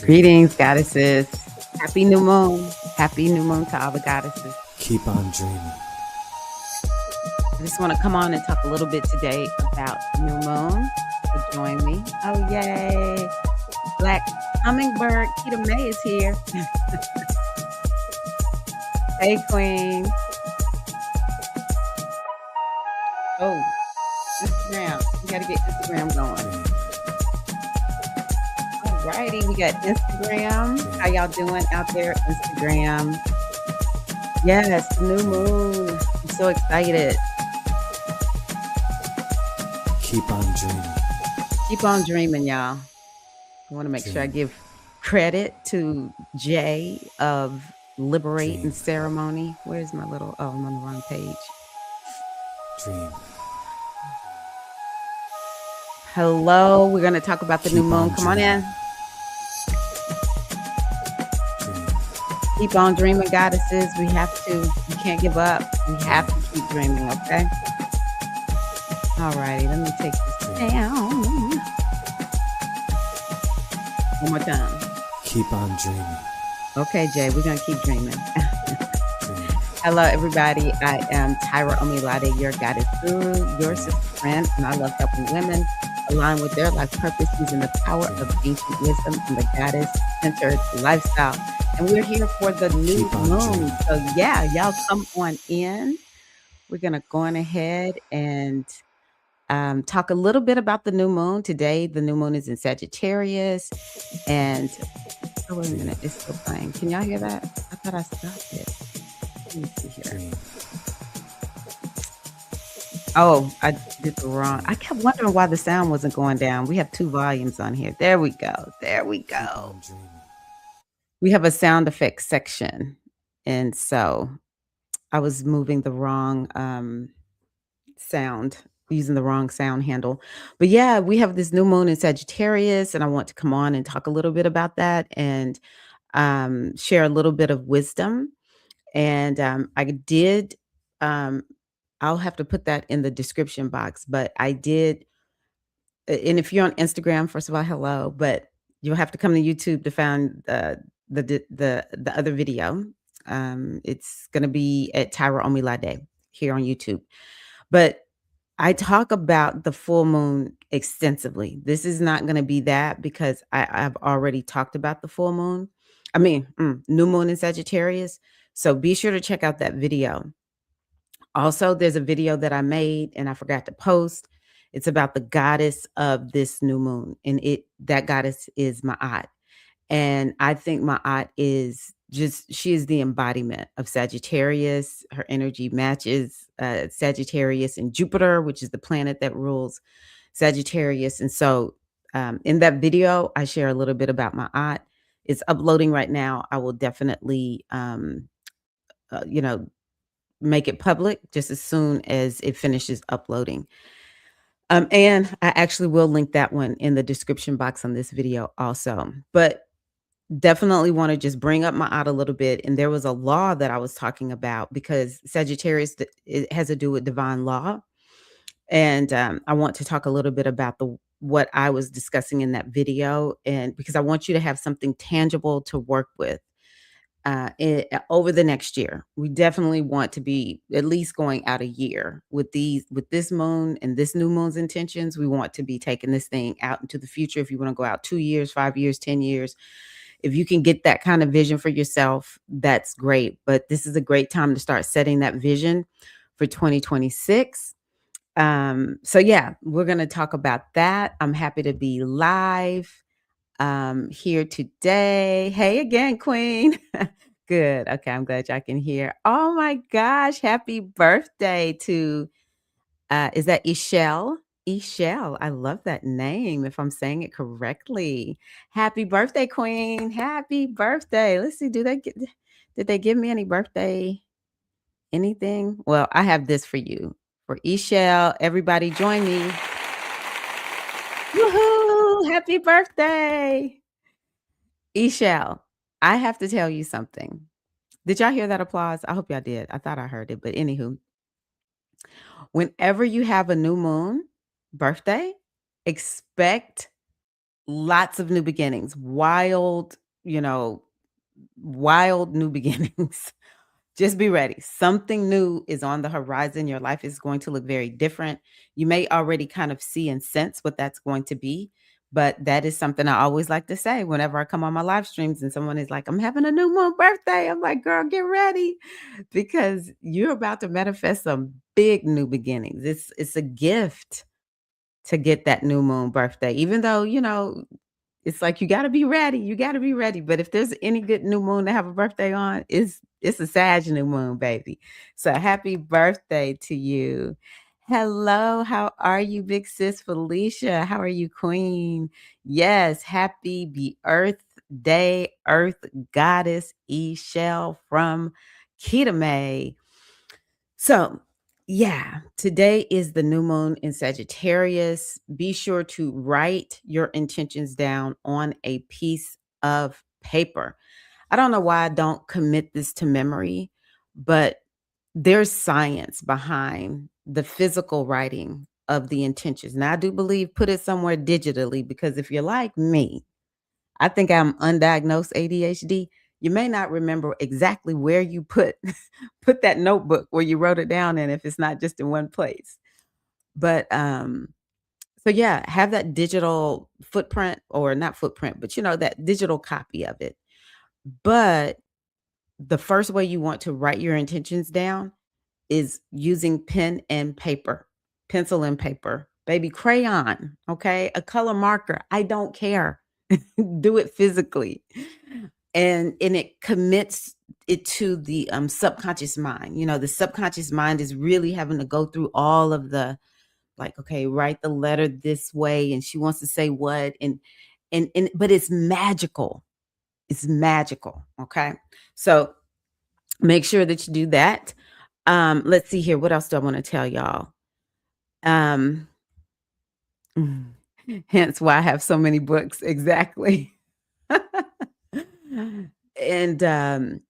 Dream. Greetings, goddesses. Happy new moon. Happy new moon to all the goddesses. Keep on dreaming. I just want to come on and talk a little bit today about new moon. So join me. Oh, yay. Black Hummingbird Keita May is here. Hey, Queen. Oh, Instagram. We got to get Instagram going. All righty. We got Instagram. How y'all doing out there? Instagram. Yes, the new moon. I'm so excited. Keep on dreaming. Keep on dreaming, y'all. I want to make sure I give credit to Jay of Liberate and Ceremony. Where's my little, oh, I'm on the wrong page. Dream. Hello, we're going to talk about the new moon. Come on in. Keep on dreaming, goddesses. We have to. We can't give up. We have to keep dreaming, okay? All righty, let me take this down. One more time. Keep on dreaming. Okay, Jay, we're going to keep dreaming. Hello, everybody. I am Tyra Omilade, your goddess guru, your sister friend, and I love helping women align with their life purpose using the power of ancient wisdom and the goddess-centered lifestyle. And we're here for the new moon. So yeah, y'all come on in. We're going to go on ahead and talk a little bit about the new moon. Today, the new moon is in Sagittarius. And, oh, wait a minute. It's still playing. Can y'all hear that? I thought I stopped it. Let me see here. Oh, I did the wrong. I kept wondering why the sound wasn't going down. We have two volumes on here. There we go. There we go. We have a sound effects section. And so I was moving the wrong sound, using the wrong sound handle. But yeah, we have this new moon in Sagittarius, and I want to come on and talk a little bit about that and share a little bit of wisdom. And I did, I'll have to put that in the description box, but I did. And if you're on Instagram, first of all, hello, but you'll have to come to YouTube to find the other video. It's going to be at Tyra Omilade here on YouTube. But I talk about the full moon extensively. This is not going to be that because I've already talked about the full moon. I mean, new moon in Sagittarius. So be sure to check out that video. Also, there's a video that I made and I forgot to post. It's about the goddess of this new moon. And that goddess is Ma'at. And I think Ma'at is she is the embodiment of Sagittarius. Her energy matches Sagittarius and Jupiter, which is the planet that rules Sagittarius. And so in that video, I share a little bit about Ma'at. It's uploading right now. I will definitely, make it public just as soon as it finishes uploading. And I actually will link that one in the description box on this video also. But definitely want to just bring up Ma'at a little bit. And there was a law that I was talking about because Sagittarius, it has to do with divine law. And I want to talk a little bit about what I was discussing in that video. And because I want you to have something tangible to work with over the next year. We definitely want to be at least going out a year with this moon and this new moon's intentions. We want to be taking this thing out into the future. If you want to go out 2 years, 5 years, 10 years, if you can get that kind of vision for yourself, that's great. But this is a great time to start setting that vision for 2026. So yeah, we're going to talk about that. I'm happy to be live here today. Hey again, Queen. Good. Okay, I'm glad y'all can hear. Oh my gosh, happy birthday to is that Ishel? Ishel. I love that name if I'm saying it correctly. Happy birthday, Queen. Happy birthday. Let's see, did they give me any birthday anything? Well, I have this for you. For Ishel, everybody join me. Woohoo! Happy birthday. Ishel, I have to tell you something. Did y'all hear that applause? I hope y'all did. I thought I heard it, but anywho, whenever you have a new moon birthday, expect Lots of new beginnings, wild, you know, wild new beginnings. Just be ready. Something new is on the horizon. Your life is going to look very different. You may already kind of see and sense what that's going to be, but that is something I always like to say whenever I come on my live streams and someone is like, I'm having a new moon birthday. I'm like, girl, get ready because you're about to manifest some big new beginnings. It's a gift to get that new moon birthday, even though, it's like you gotta be ready, you gotta be ready, but if there's any good new moon to have a birthday on, it's a Sag new moon, baby. So happy birthday to you. Hello, how are you, big sis Felicia? How are you, queen? Yes, happy be Earth Day, Earth Goddess Eshell from Kitame. So, yeah, today is the new moon in Sagittarius. Be sure to write your intentions down on a piece of paper. I don't know why I don't commit this to memory, but there's science behind the physical writing of the intentions. Now, I do believe put it somewhere digitally because if you're like me, I think I'm undiagnosed ADHD. You may not remember exactly where you put put that notebook where you wrote it down in if it's not just in one place. But so yeah, have that digital footprint or not footprint, but that digital copy of it. But the first way you want to write your intentions down is using pen and paper, pencil and paper, baby crayon, okay? A color marker. I don't care. Do it physically. And it commits it to the subconscious mind. The subconscious mind is really having to go through all of the like, okay, write the letter this way, and she wants to say what, and but it's magical. It's magical. Okay. So make sure that you do that. Let's see here. What else do I want to tell y'all? Um, hence why I have so many books. Exactly. And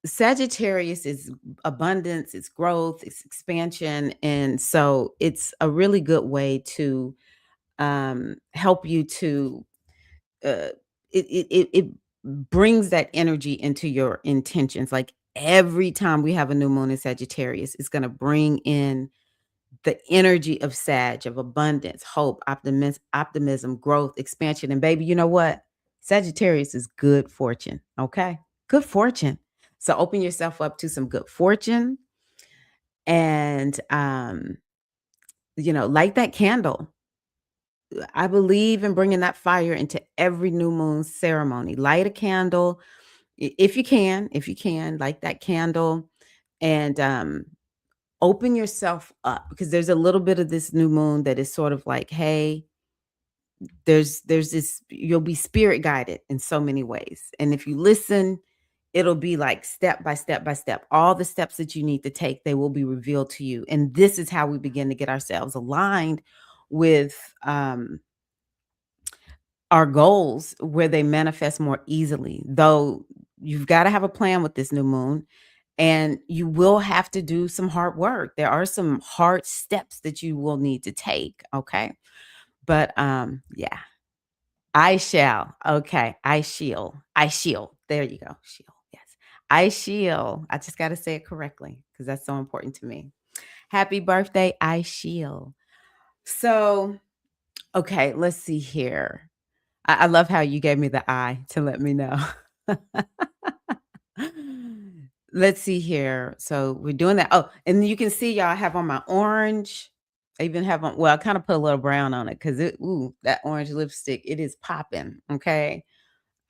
Sagittarius is abundance, it's growth, it's expansion, and so it's a really good way to help you to uh it brings that energy into your intentions. Like every time we have a new moon in Sagittarius, it's going to bring in the energy of Sag, of abundance, hope, optimism, growth, expansion. And baby, you know what? Sagittarius is good fortune. Okay. Good fortune. So open yourself up to some good fortune and, light that candle. I believe in bringing that fire into every new moon ceremony. Light a candle if you can, light that candle and, open yourself up because there's a little bit of this new moon that is sort of like, hey, there's this you'll be spirit guided in so many ways. And if you listen, it'll be like step by step by step. All the steps that you need to take, they will be revealed to you. And this is how we begin to get ourselves aligned with our goals where they manifest more easily. Though you've got to have a plan with this new moon and you will have to do some hard work. There are some hard steps that you will need to take, okay? But yeah, I shall. Okay, I shall. I shall. There you go. Shall. Yes. I shall. I just got to say it correctly because that's so important to me. Happy birthday, I shall. So, okay, let's see here. I love how you gave me the eye to let me know. Let's see here. So we're doing that. Oh, and you can see y'all have on my orange. I even have on, well, I kind of put a little brown on it because that orange lipstick, it is popping. Okay.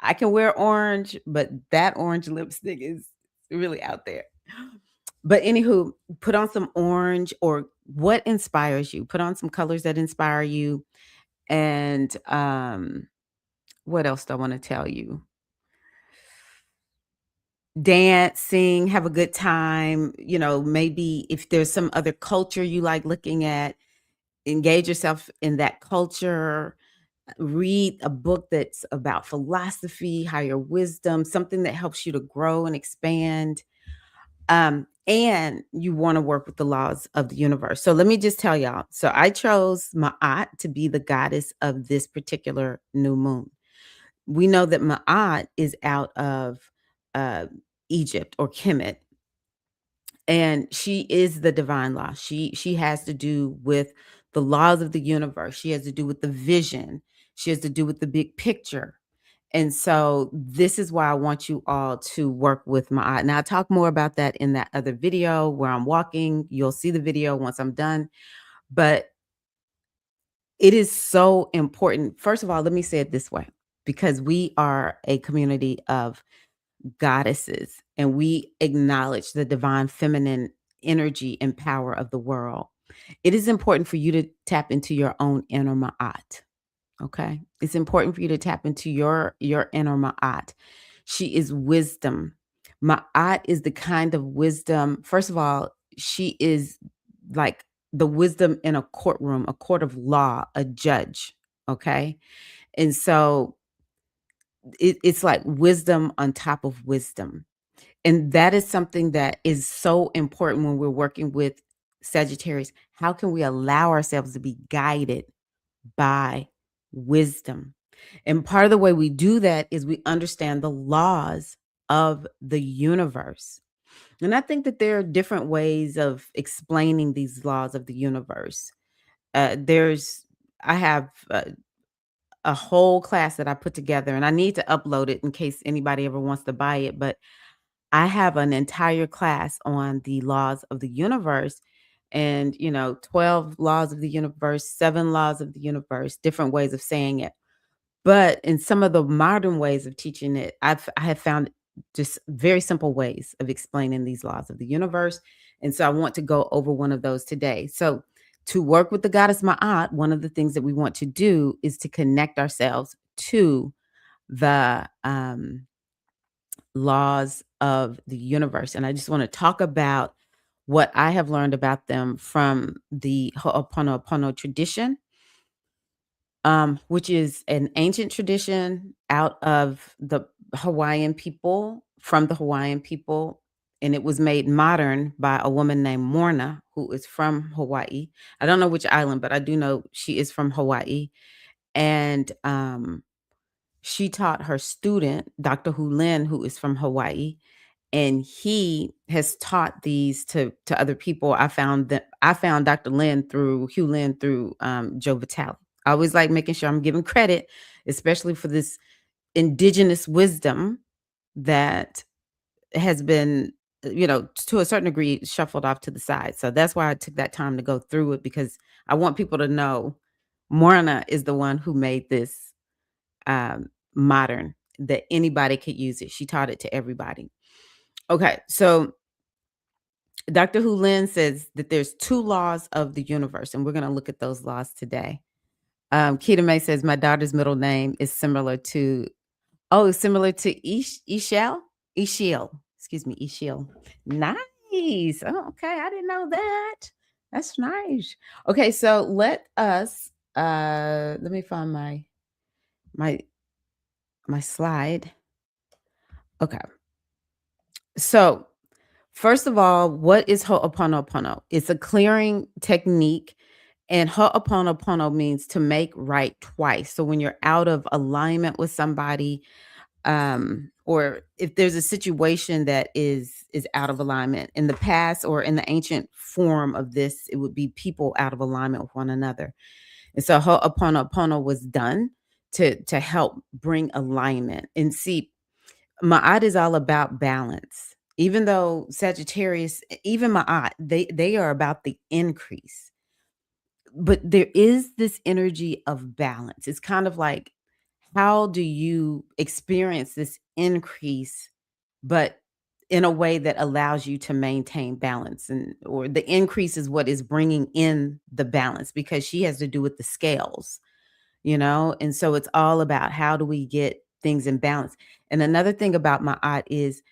I can wear orange, but that orange lipstick is really out there. But anywho, put on some orange or what inspires you. Put on some colors that inspire you. And what else do I want to tell you? Dance, sing, have a good time. Maybe if there's some other culture you like looking at, engage yourself in that culture. Read a book that's about philosophy, higher wisdom, something that helps you to grow and expand. and you want to work with the laws of the universe. So let me just tell y'all. So I chose Ma'at to be the goddess of this particular new moon. We know that Ma'at is out of uh, Egypt or Kemet, and she is the divine law. She has to do with the laws of the universe. She has to do with the vision. She has to do with the big picture. And so this is why I want you all to work with Ma'at. Now I talk more about that in that other video where I'm walking. You'll see the video once I'm done. But it is so important. First of all, let me say it this way, because we are a community of goddesses and we acknowledge the divine feminine energy and power of the world. It is important for you to tap into your own inner Ma'at. Okay. It's important for you to tap into your inner Ma'at. She is wisdom. Ma'at is the kind of wisdom. First of all, she is like the wisdom in a courtroom, a court of law, a judge. Okay. And so it's like wisdom on top of wisdom. And that is something that is so important when we're working with Sagittarius. How can we allow ourselves to be guided by wisdom? And part of the way we do that is we understand the laws of the universe. And I think that there are different ways of explaining these laws of the universe. I have a whole class that I put together, and I need to upload it in case anybody ever wants to buy it. But I have an entire class on the laws of the universe and, 12 laws of the universe, 7 laws of the universe, different ways of saying it. But in some of the modern ways of teaching it, I have found just very simple ways of explaining these laws of the universe. And so I want to go over one of those today. So to work with the goddess Ma'at, one of the things that we want to do is to connect ourselves to the laws of the universe. And I just want to talk about what I have learned about them from the Ho'oponopono tradition, which is an ancient tradition out of the Hawaiian people, from the Hawaiian people. And it was made modern by a woman named Morna, who is from Hawaii. I don't know which island, but I do know she is from Hawaii. And she taught her student, Dr. Hulin, who is from Hawaii, and he has taught these to other people. I found Dr. Lin through Hugh Lin through Joe Vitale. I always like making sure I'm giving credit, especially for this indigenous wisdom that has been, to a certain degree, shuffled off to the side. So that's why I took that time to go through it, because I want people to know Morna is the one who made this modern, that anybody could use it. She taught it to everybody. Okay, so Dr. Hulin says that there's 2 laws of the universe, and we're going to look at those laws today. Keita May says my daughter's middle name is similar to Ishel. Excuse me, Ishel. Nice. Oh, okay, I didn't know that. That's nice. Okay, so let me find my slide. Okay. So, first of all, what is Ho'oponopono? It's a clearing technique, and Ho'oponopono means to make right twice. So when you're out of alignment with somebody, or if there's a situation that is out of alignment in the past, or in the ancient form of this, it would be people out of alignment with one another. And so Ho'oponopono was done to help bring alignment. And see, Ma'at is all about balance. Even though Sagittarius, even Ma'at, they are about the increase. But there is this energy of balance. It's kind of like, how do you experience this increase, but in a way that allows you to maintain balance? And or the increase is what is bringing in the balance, because she has to do with the scales, and so it's all about how do we get things in balance. And another thing about my aunt is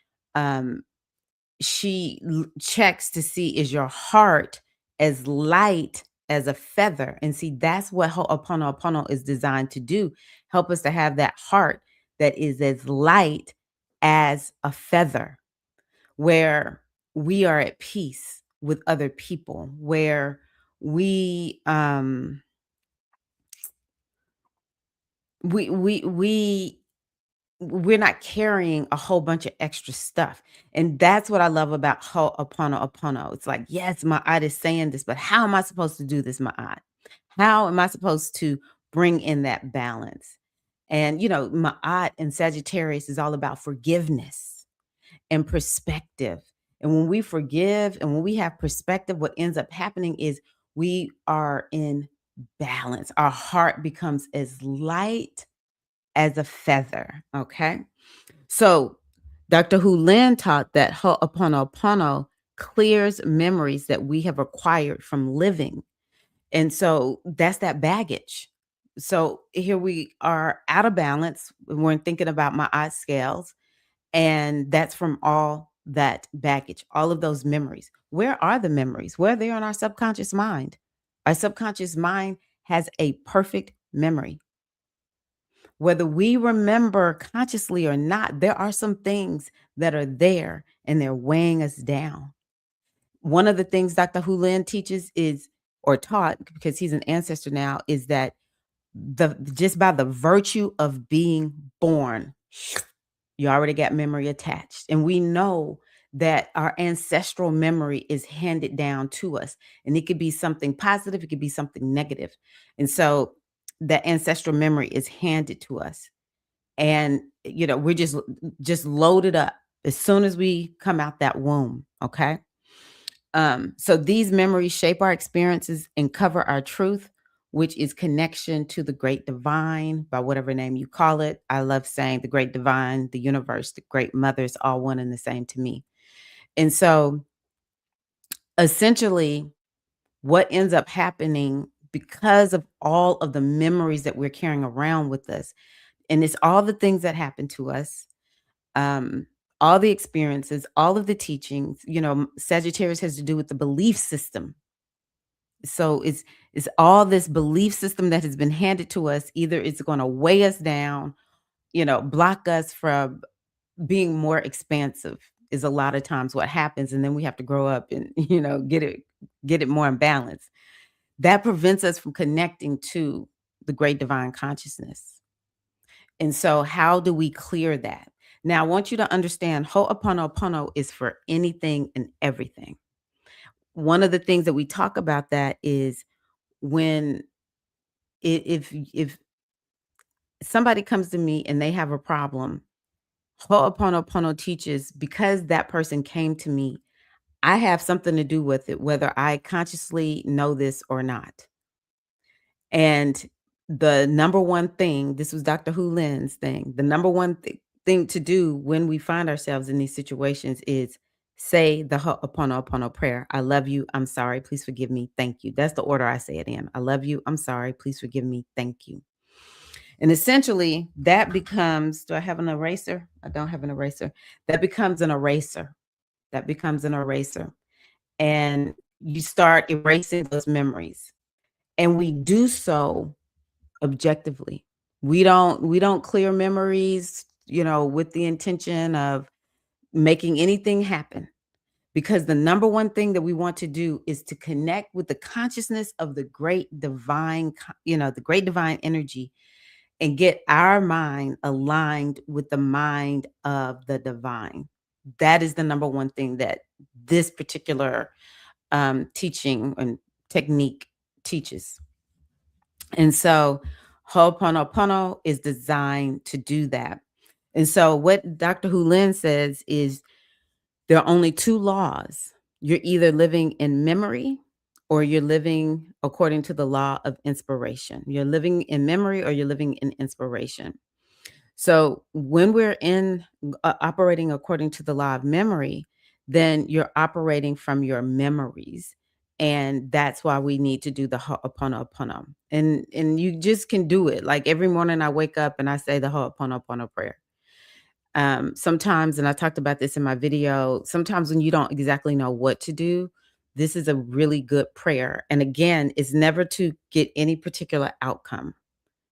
she checks to see, is your heart as light as a feather? And see, that's what Ho'oponopono is designed to do, help us to have that heart that is as light as a feather, where we are at peace with other people, where we we we we we're not carrying a whole bunch of extra stuff. And that's what I love about Ho'oponopono. It's like, yes, my aunt is saying this, but how am I supposed to do this, my aunt? How am I supposed to bring in that balance? And, my aunt in Sagittarius is all about forgiveness and perspective. And when we forgive and when we have perspective, what ends up happening is we are in balance. Our heart becomes as light as a feather. Okay. So Dr. Hu Lin taught that Ho'oponopono clears memories that we have acquired from living. And so that's that baggage. So here we are out of balance. We're thinking about my eye scales, and that's from all that baggage, all of those memories. Where are the memories? Where they are in our subconscious mind. Our subconscious mind has a perfect memory. Whether we remember consciously or not, there are some things that are there and they're weighing us down. One of the things Dr. Hu Lin teaches is, or taught, because he's an ancestor now, is that just by the virtue of being born, you already got memory attached. And we know that our ancestral memory is handed down to us. And it could be something positive, it could be something negative. And so that ancestral memory is handed to us. And we're just loaded up as soon as we come out that womb. Okay. So these memories shape our experiences and cover our truth, which is connection to the great divine, by whatever name you call it. I love saying the great divine, the universe, the great mother is all one and the same to me. And so essentially, what ends up happening because of all of the memories that we're carrying around with us, and it's all the things that happen to us, all the experiences, all of the teachings. Sagittarius has to do with the belief system. So it's all this belief system that has been handed to us. Either it's going to weigh us down, block us from being more expansive, is a lot of times what happens. And then we have to grow up and, get it more in balance. That prevents us from connecting to the great divine consciousness. And so how do we clear that? Now, I want you to understand Ho'oponopono is for anything and everything. One of the things that we talk about that is when if somebody comes to me and they have a problem, Ho'oponopono teaches, because that person came to me, I have something to do with it, whether I consciously know this or not. And the number one thing, this was Dr. Hu Lin's thing, the number one thing to do when we find ourselves in these situations is say the Ho'oponopono prayer. I love you. I'm sorry. Please forgive me. Thank you. That's the order I say it in. I love you. I'm sorry. Please forgive me. Thank you. And essentially that becomes, do I have an eraser? I don't have an eraser. That becomes an eraser. That becomes an eraser. And you start erasing those memories. And we do so objectively. We don't clear memories, with the intention of making anything happen. Because the number one thing that we want to do is to connect with the consciousness of the great divine, the great divine energy, and get our mind aligned with the mind of the divine. That is the number one thing that this particular teaching and technique teaches. And so Ho'oponopono is designed to do that. And so what Dr. Hu Lin says is there are only two laws. You're either living in memory or you're living according to the law of inspiration. You're living in memory or you're living in inspiration. So when we're operating according to the law of memory, then you're operating from your memories. And that's why we need to do the Ho'oponopono. And you just can do it. Like every morning I wake up and I say the Ho'oponopono prayer. Sometimes, and I talked about this in my video, sometimes when you don't exactly know what to do, this is a really good prayer. And again, it's never to get any particular outcome.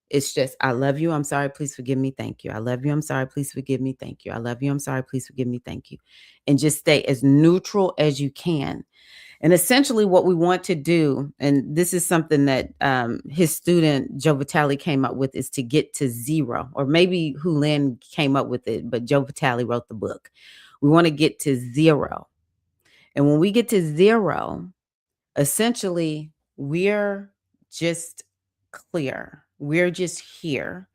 It's just, I love you. I'm sorry. Please forgive me. Thank you. I love you. I'm sorry. Please forgive me. Thank you. I love you. I'm sorry. Please forgive me. Thank you. And just stay as neutral as you can. And essentially, what we want to do, and this is something that his student Joe Vitale came up with, is to get to zero, or maybe Hulan came up with it, but Joe Vitale wrote the book. We want to get to zero. And when we get to zero, essentially, we're just clear. We're just here.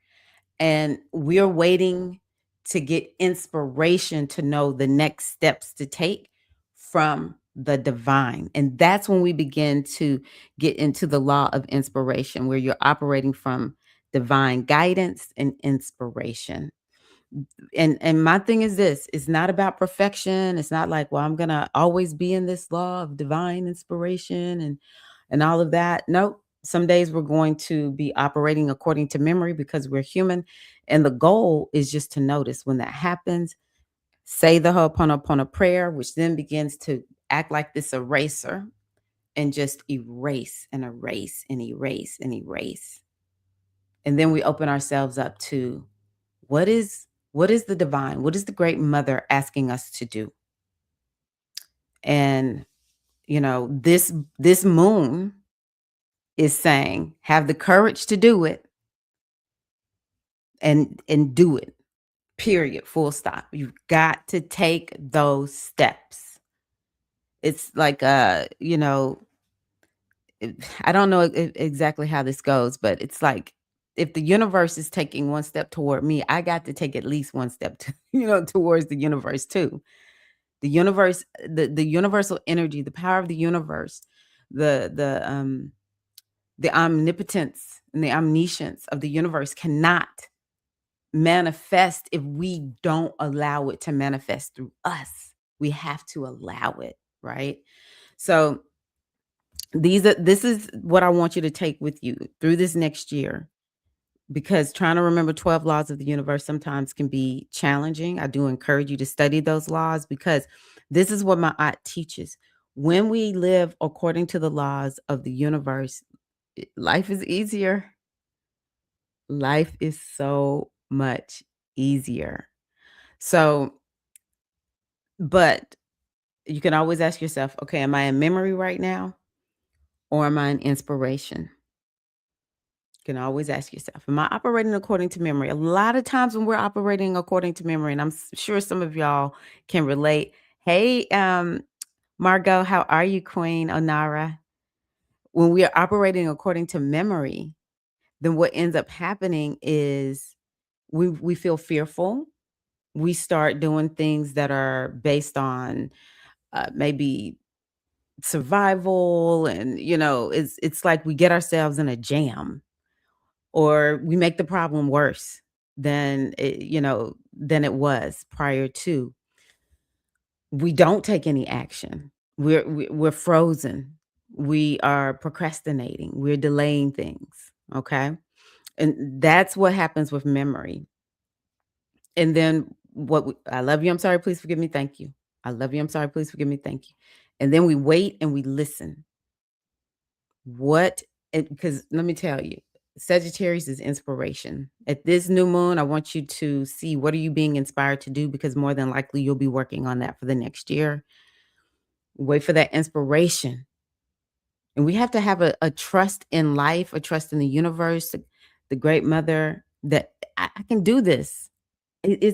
And we're waiting to get inspiration to know the next steps to take from the divine. And that's when we begin to get into the law of inspiration, where you're operating from divine guidance and inspiration. And my thing is this, it's not about perfection. It's not like, well, I'm gonna always be in this law of divine inspiration and all of that. Nope. Some days we're going to be operating according to memory because we're human. And the goal is just to notice when that happens, say the Ho'oponopono prayer, which then begins to act like this eraser and just erase and erase and erase and erase. And then we open ourselves up to what is the divine? What is the great mother asking us to do? And this moon is saying, have the courage to do it and do it. Period. Full stop. You've got to take those steps. It's like I don't know exactly how this goes, but it's like if the universe is taking one step toward me, I got to take at least one step towards the universe too. The universe, the universal energy, the power of the universe, the omnipotence and the omniscience of the universe cannot manifest if we don't allow it to manifest through us. We have to allow it, right? So this is what I want you to take with you through this next year, because trying to remember 12 laws of the universe sometimes can be challenging. I do encourage you to study those laws, because this is what my aunt teaches. When we live according to the laws of the universe, life is easier. Life is so much easier. So, but you can always ask yourself, okay, am I in memory right now, or am I in inspiration? You can always ask yourself, am I operating according to memory? A lot of times when we're operating according to memory, and I'm sure some of y'all can relate. Hey, Margot, how are you, Queen Onara? When we are operating according to memory, then what ends up happening is we feel fearful. We start doing things that are based on maybe survival, and it's like we get ourselves in a jam, or we make the problem worse than it was prior to. We don't take any action. We're frozen. We are procrastinating. We're delaying things. Okay. And that's what happens with memory. And then I love you, I'm sorry, please forgive me, thank you. I love you, I'm sorry, please forgive me, thank you. And then we wait and we listen. Because let me tell you, Sagittarius is inspiration. At this new moon, I want you to see, what are you being inspired to do? Because more than likely you'll be working on that for the next year. Wait for that inspiration. And we have to have a trust in life, a trust in the universe, the great mother, that I can do this.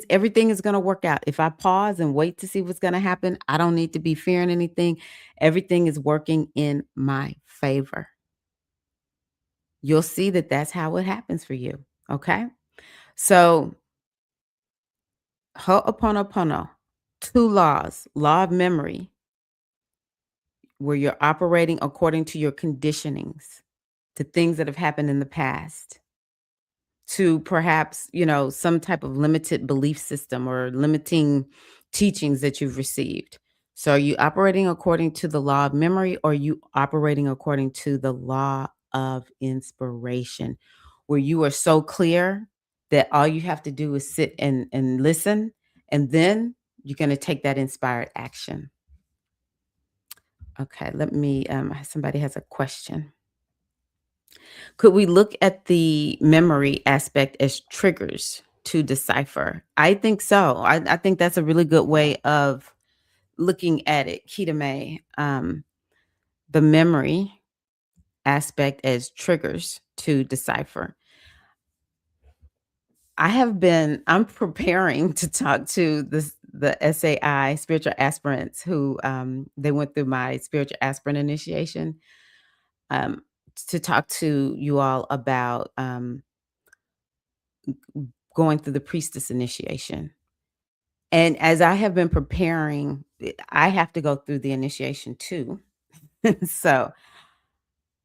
Everything is going to work out. If I pause and wait to see what's going to happen, I don't need to be fearing anything. Everything is working in my favor. You'll see that that's how it happens for you. Okay. So, Ho'oponopono, 2 laws: law of memory, where you're operating according to your conditionings, to things that have happened in the past, to perhaps, some type of limited belief system or limiting teachings that you've received. So are you operating according to the law of memory, or are you operating according to the law of inspiration, where you are so clear that all you have to do is sit and listen, and then you're going to take that inspired action. Okay, let me somebody has a question. Could we look at the memory aspect as triggers to decipher? I think so. I think that's a really good way of looking at it, Keita May. The memory aspect as triggers to decipher. I'm preparing to talk to the SAI spiritual aspirants who they went through my spiritual aspirant initiation, um, to talk to you all about going through the priestess initiation. And as I have been preparing, I have to go through the initiation too. So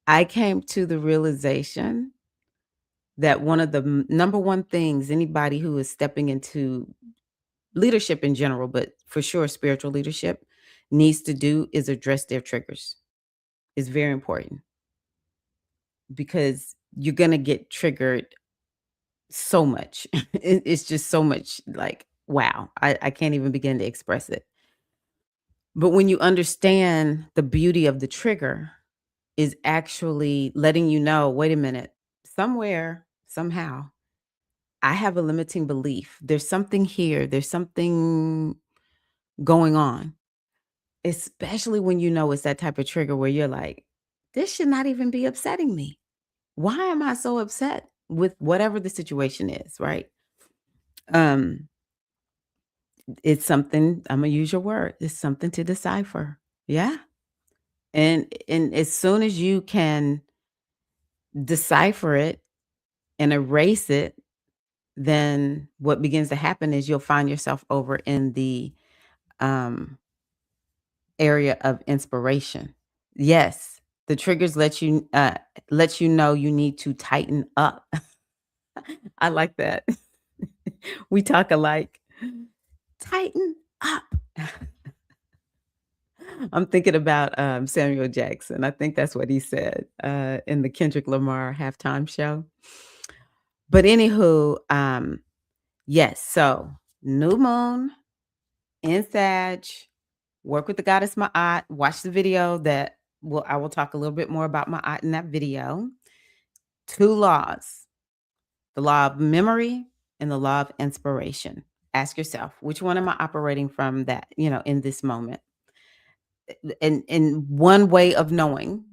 I came to the realization that one of the number one things anybody who is stepping into leadership in general, but for sure spiritual leadership, needs to do is address their triggers. It's very important because you're going to get triggered so much. It's just so much like, wow, I can't even begin to express it. But when you understand the beauty of the trigger is actually letting you know, wait a minute, somewhere, somehow, I have a limiting belief. There's something here. There's something going on, especially when you know it's that type of trigger where you're like, this should not even be upsetting me. Why am I so upset with whatever the situation is, right? Um, it's something, I'm gonna use your word, it's something to decipher. Yeah. And as soon as you can decipher it and erase it, then what begins to happen is you'll find yourself over in the um area of inspiration. Yes, the triggers let you know you need to tighten up. I like that. We talk alike. Tighten up. I'm thinking about Samuel Jackson. I think that's what he said in the Kendrick Lamar halftime show. But anywho, yes. So new moon in Sag, work with the goddess Ma'at. Watch the video that I will talk a little bit more about Ma'at in that video. 2 laws, the law of memory and the law of inspiration. Ask yourself, which one am I operating from that, in this moment? And one way of knowing,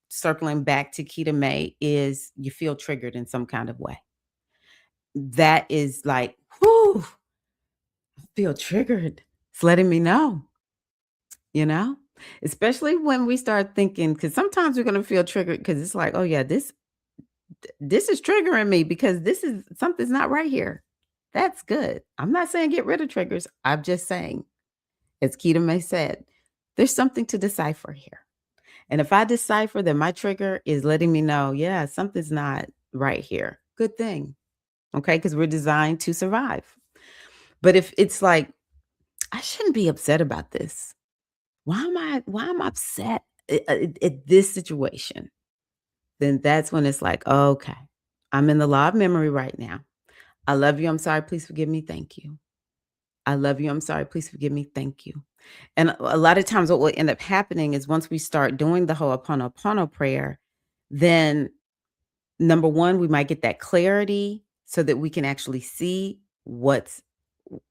circling back to Keita May, is you feel triggered in some kind of way. That is like, whoo, I feel triggered. It's letting me know, you know? Especially when we start thinking, because sometimes we're gonna feel triggered because it's like, oh yeah, this is triggering me because this is something's not right here. That's good. I'm not saying get rid of triggers. I'm just saying, as Keita May said, there's something to decipher here. And if I decipher that my trigger is letting me know, yeah, something's not right here, good thing. Okay. Because we're designed to survive. But if it's like, I shouldn't be upset about this. Why am I upset at this situation? Then that's when it's like, okay, I'm in the law of memory right now. I love you. I'm sorry. Please forgive me. Thank you. I love you. I'm sorry. Please forgive me. Thank you. And a lot of times what will end up happening is once we start doing the Ho'oponopono prayer, then number one, we might get that clarity so that we can actually see what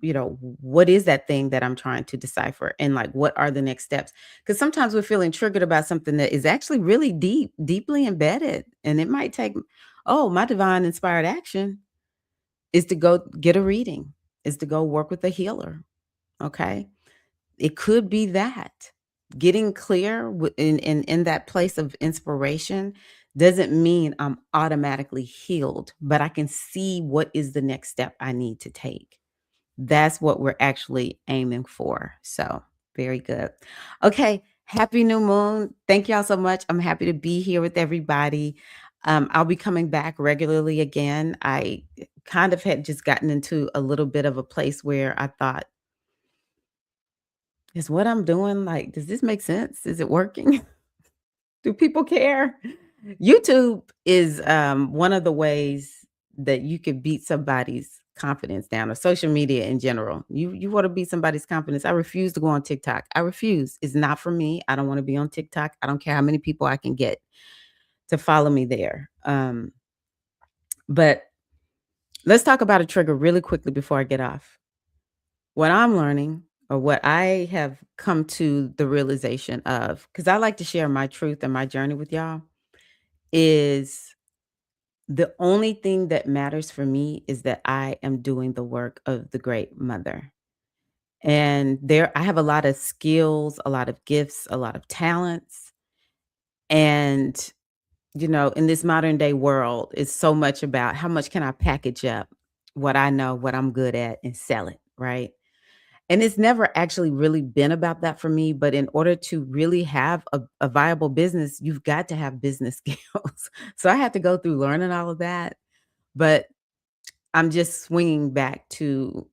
is that thing that I'm trying to decipher and like what are the next steps? Because sometimes we're feeling triggered about something that is actually really deeply embedded. And it might take, oh, my divine inspired action is to go get a reading, is to go work with a healer. Okay. It could be that getting clear in that place of inspiration doesn't mean I'm automatically healed, but I can see what is the next step I need to take. That's what we're actually aiming for. So, very good. Okay, happy new moon. Thank y'all so much. I'm happy to be here with everybody. I'll be coming back regularly again. I kind of had just gotten into a little bit of a place where I thought, is what I'm doing like, does this make sense? Is it working? Do people care? YouTube is one of the ways that you can beat somebody's confidence down, or social media in general. You want to beat somebody's confidence. I refuse to go on TikTok. I refuse. It's not for me. I don't want to be on TikTok. I don't care how many people I can get to follow me there. But let's talk about a trigger really quickly before I get off. What I'm learning, or what I have come to the realization of, because I like to share my truth and my journey with y'all, is the only thing that matters for me is that I am doing the work of the great mother. And there, I have a lot of skills, a lot of gifts, a lot of talents. And, in this modern day world, it's so much about how much can I package up what I know, what I'm good at, and sell it, right? And it's never actually really been about that for me. But in order to really have a viable business, you've got to have business skills. So I had to go through learning all of that. But I'm just swinging back to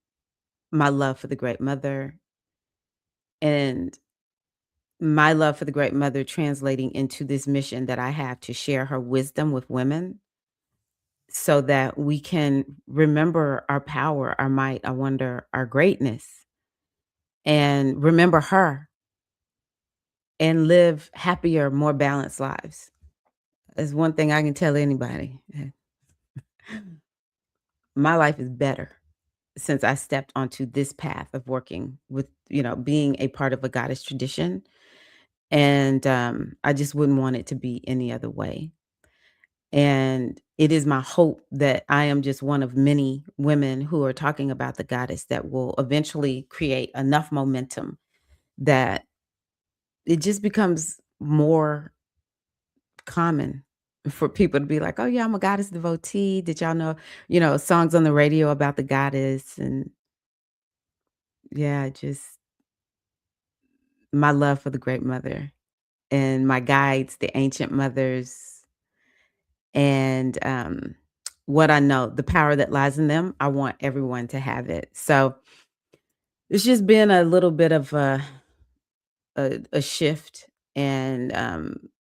my love for the great mother, and my love for the great mother translating into this mission that I have to share her wisdom with women so that we can remember our power, our might, our wonder, our greatness, and remember her and live happier, more balanced lives. Is one thing I can tell anybody. My life is better since I stepped onto this path of working with, being a part of a goddess tradition. And I just wouldn't want it to be any other way. And it is my hope that I am just one of many women who are talking about the goddess that will eventually create enough momentum that it just becomes more common for people to be like, "Oh yeah, I'm a goddess devotee. Did y'all know, songs on the radio about the goddess?" And yeah, just my love for the great mother and my guides, the ancient mothers, and what I know, the power that lies in them. I want everyone to have it. So it's just been a little bit of a shift, and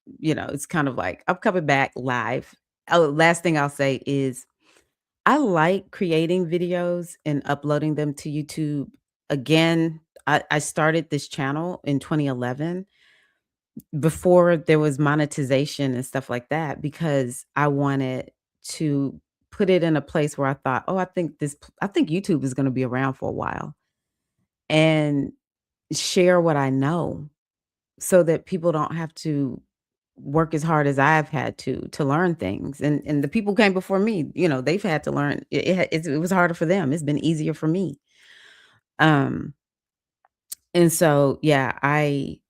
it's kind of like I'm coming back live. Oh, last thing I'll say is I like creating videos and uploading them to YouTube. Again, I started this channel in 2011 before there was monetization and stuff like that because I wanted to put it in a place where I thought, "Oh, I think YouTube is gonna be around for a while," and share what I know so that people don't have to work as hard as I've had to learn things. And the people came before me, they've had to learn. It was harder for them. It's been easier for me. Um, and so yeah, I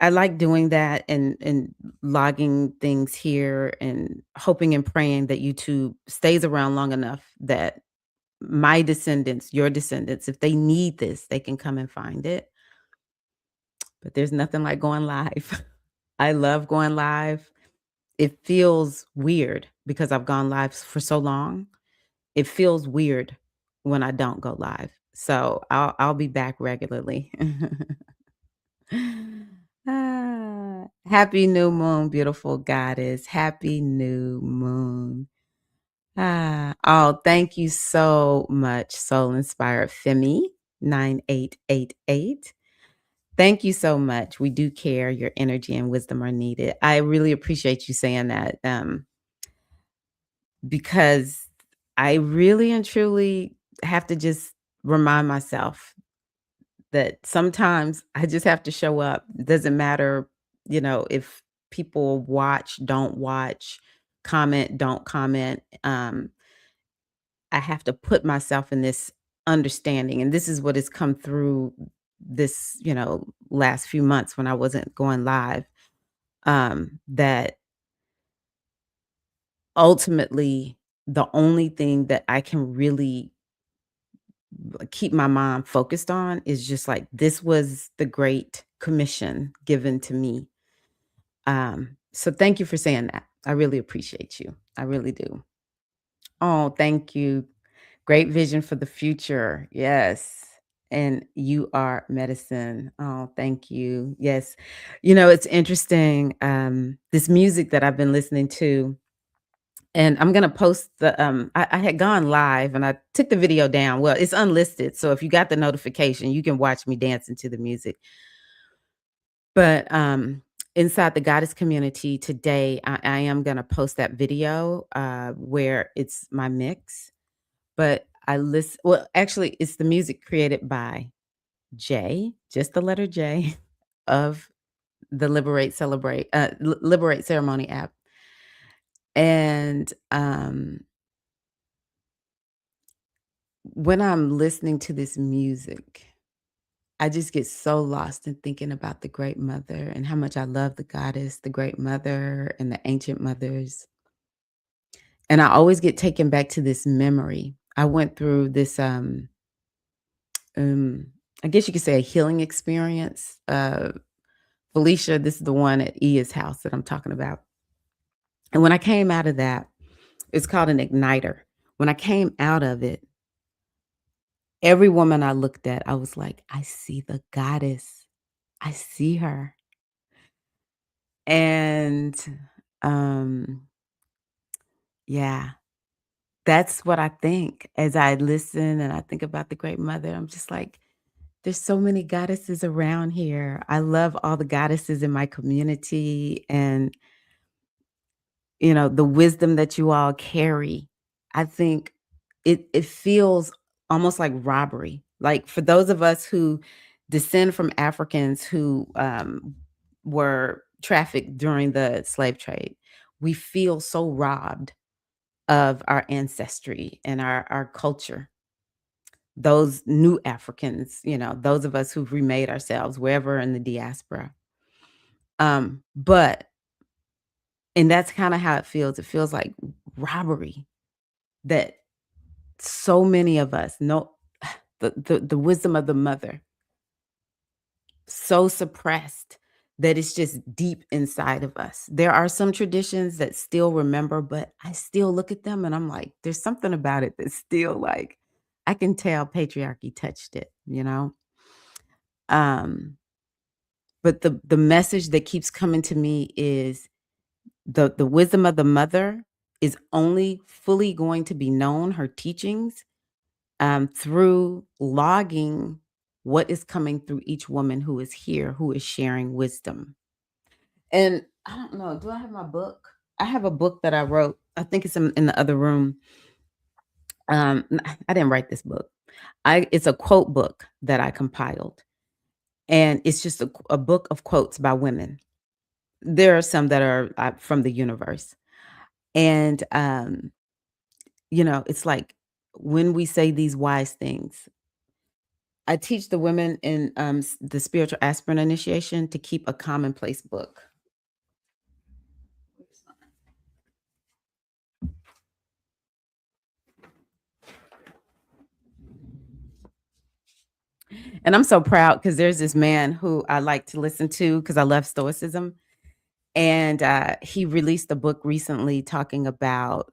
like doing that and logging things here and hoping and praying that YouTube stays around long enough that my descendants, your descendants, if they need this, they can come and find it. But there's nothing like going live. I love going live. It feels weird because I've gone live for so long. It feels weird when I don't go live. So I'll be back regularly. Happy new moon, beautiful goddess. Happy new moon. Oh, thank you so much, Soul Inspired Femi 9888. Thank you so much. We do care. Your energy and wisdom are needed. I really appreciate you saying that, because I really and truly have to just remind myself that sometimes I just have to show up. It doesn't matter, if people watch, don't watch, comment, don't comment. I have to put myself in this understanding. And this is what has come through this, last few months when I wasn't going live. That ultimately the only thing that I can really keep my mind focused on is just like this was the great commission given to me. So thank you for saying that. I really appreciate you. I really do. Oh, thank you. Great vision for the future. Yes. And you are medicine. Oh, thank you. Yes. It's interesting. This music that I've been listening to, and I'm gonna post I had gone live and I took the video down. Well, it's unlisted. So if you got the notification, you can watch me dancing to the music. But inside the goddess community today, I am going to post that video where it's my mix, but I listen. Well, actually, it's the music created by J, just the letter J, of the Liberate Ceremony app. And when I'm listening to this music, I just get so lost in thinking about the Great Mother and how much I love the goddess, the Great Mother, and the ancient mothers. And I always get taken back to this memory. I went through this, I guess you could say, a healing experience. Felicia, this is the one at Ia's house that I'm talking about. And when I came out of that, it's called an igniter. When I came out of it, every woman I looked at, I was like, I see the goddess. I see her. And yeah, that's what I think as I listen and I think about the Great Mother. I'm just like, there's so many goddesses around here. I love all the goddesses in my community and, the wisdom that you all carry. I think it feels almost like robbery. Like for those of us who descend from Africans who were trafficked during the slave trade, we feel so robbed of our ancestry and our culture. Those new Africans, those of us who've remade ourselves wherever in the diaspora. But and that's kind of how it feels. It feels like robbery that so many of us know the wisdom of the mother so suppressed that it's just deep inside of us. There are some traditions that still remember, but I still look at them and I'm like, there's something about it that's still like, I can tell patriarchy touched it. Um, but the message that keeps coming to me is the wisdom of the mother is only fully going to be known, her teachings, through logging what is coming through each woman who is here, who is sharing wisdom. And I don't know, do I have my book? I have a book that I wrote. I think it's in the other room. I didn't write this book. It's a quote book that I compiled. And it's just a book of quotes by women. There are some that are from the universe. And it's like when we say these wise things, I teach the women in the spiritual aspirant initiation to keep a commonplace book. And I'm so proud because there's this man who I like to listen to because I love Stoicism. And he released a book recently talking about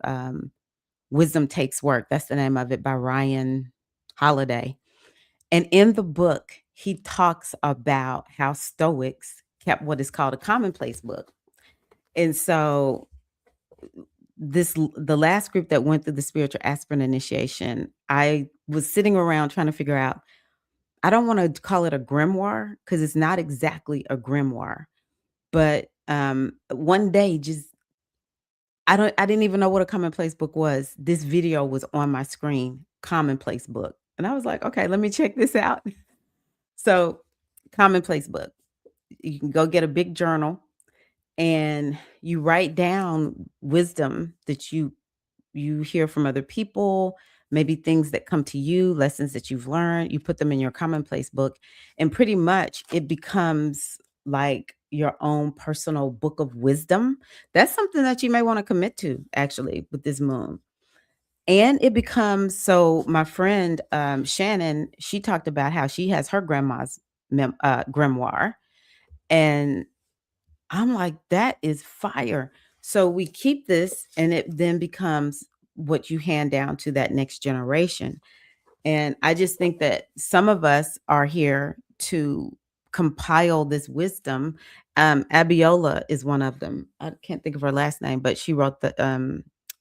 Wisdom Takes Work. That's the name of it, by Ryan Holiday. And in the book, he talks about how Stoics kept what is called a commonplace book. And so the last group that went through the spiritual aspirant initiation, I was sitting around trying to figure out, I don't want to call it a grimoire because it's not exactly a grimoire. But one day, I didn't even know what a commonplace book was. This video was on my screen, commonplace book. And I was like, okay, let me check this out. So, commonplace book. You can go get a big journal and you write down wisdom that you hear from other people, maybe things that come to you, lessons that you've learned. You put them in your commonplace book, and pretty much it becomes like your own personal book of wisdom. That's something that you may want to commit to actually with this moon. And it becomes so my friend Shannon, she talked about how she has her grandma's grimoire. And I'm like, that is fire. So we keep this and it then becomes what you hand down to that next generation. And I just think that some of us are here to compile this wisdom. Abiola is one of them. I can't think of her last name, but she wrote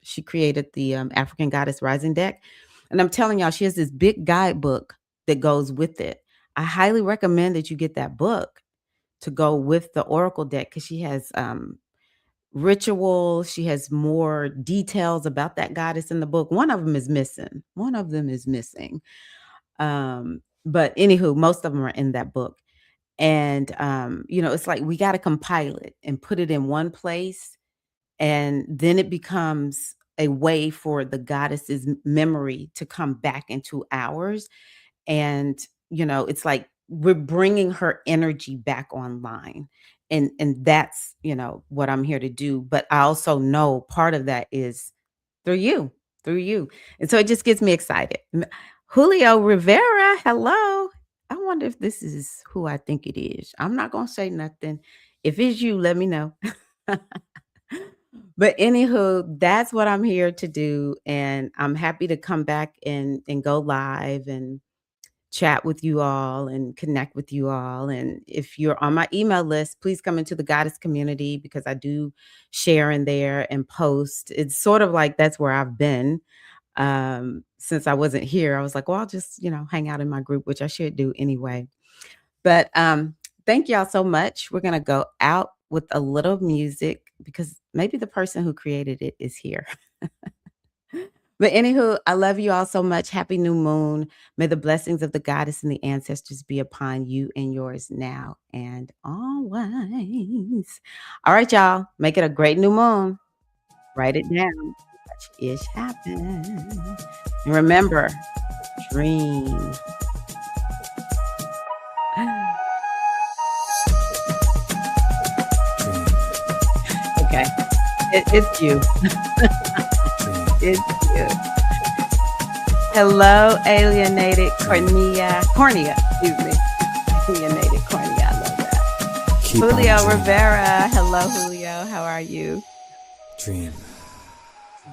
she created the African Goddess Rising deck. And I'm telling y'all, she has this big guidebook that goes with it. I highly recommend that you get that book to go with the oracle deck because she has rituals. She has more details about that goddess in the book. One of them is missing. One of them is missing. But anywho, most of them are in that book. And it's like we got to compile it and put it in one place, and then it becomes a way for the goddess's memory to come back into ours. And it's like we're bringing her energy back online, and that's what I'm here to do. But I also know part of that is through you, and so it just gets me excited. Julio Rivera, hello. I wonder if this is who I think it is. I'm not gonna say nothing. If it's you, let me know. But anywho, that's what I'm here to do, and I'm happy to come back and go live and chat with you all and connect with you all. And if you're on my email list, please come into the goddess community because I do share in there and post. It's sort of like that's where I've been since I wasn't here. I was like, well, I'll just hang out in my group, which I should do anyway. But thank y'all so much. We're gonna go out with a little music because maybe the person who created it is here. But anywho, I love you all so much. Happy new moon. May the blessings of the goddess and the ancestors be upon you and yours now and always. All right, y'all. Make it a great new moon. Write it down. Watch ish happen. And remember, dream. Okay. It's you. It's you. Hello, alienated Cornea, excuse me. Alienated Cornea, I love that. Julio Rivera. Hello, Julio. How are you?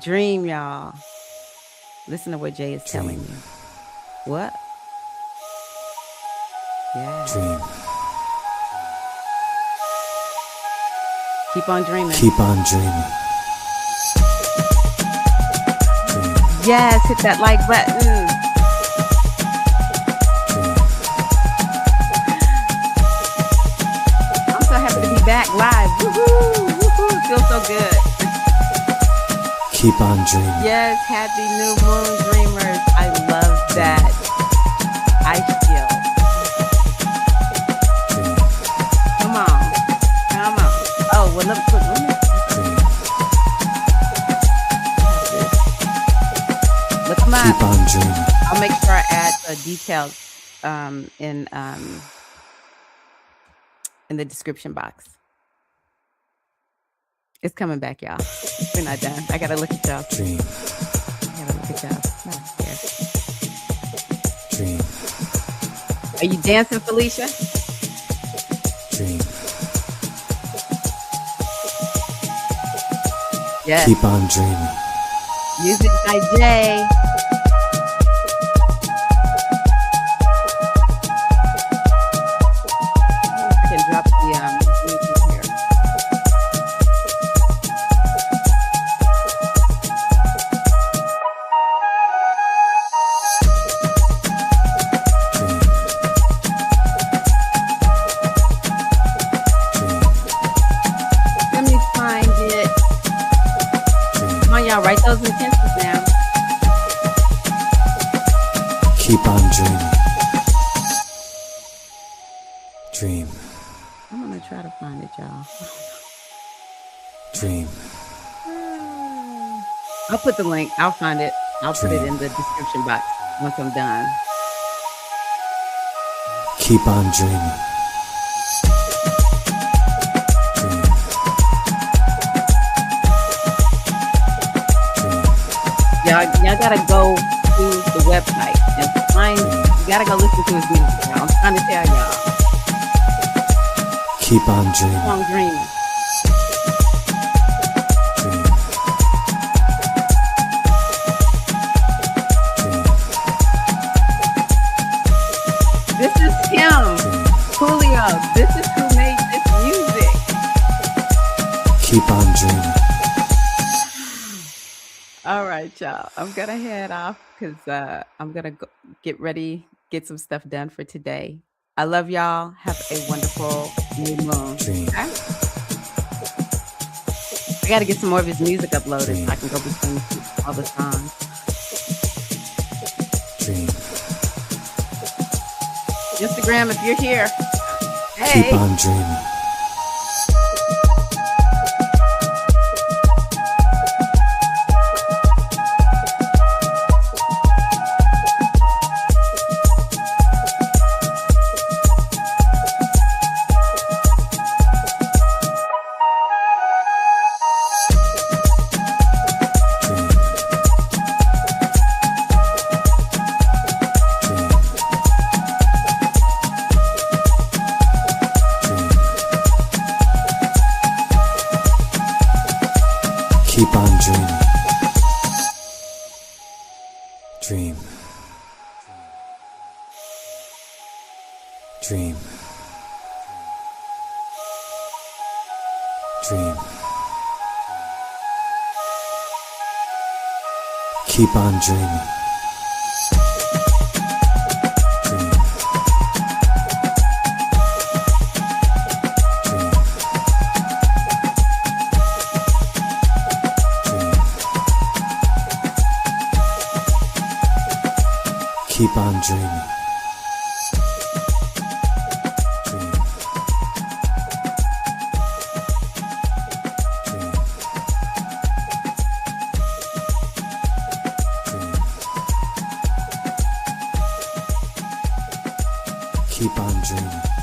Dream, y'all. Listen to what Jay is telling you. What? Yeah. Dream. Keep on dreaming. Keep on dreaming. Yes, hit that like button. I'm so happy to be back live. Woohoo! Woohoo! Feels so good. Keep on dreaming. Yes, happy new moon dreamers. I love that. I feel. Come on. Oh, well, let me. Keep on dreaming. I'll make sure I add the details in the description box. It's coming back, y'all. We're not done. I gotta look at y'all. Dream. I gotta look at y'all. Not scared. Dream. Are you dancing, Felicia? Dream. Yes. Keep on dreaming. Music by Jay. I can drop the music here. Let me find it. Come on, y'all, write those intentions down. Keep on dreaming. Dream. I'm gonna try to find it, y'all. Dream. I'll put the link. I'll find it. I'll put it in the description box once I'm done. Keep on dreaming. Y'all gotta go to the website and find. You gotta go listen to his music. Y'all. I'm trying to tell y'all. Keep on dreaming. Keep on dreaming. This is him, Julio. This is who made this music. Keep on dreaming. All right, y'all. I'm gonna head off because I'm gonna go get ready, get some stuff done for today. I love y'all. Have a wonderful new moon. Dream. Okay? I got to get some more of his music uploaded Dream. so I can go between all the songs. Dream. Instagram, if you're here. Hey. Keep on dreaming. Keep on dreaming. Dream. Dream. Dream. Keep on dreaming. Dream. Dream. Keep on dreaming. Dream. Dream. Dream. Keep on dreaming.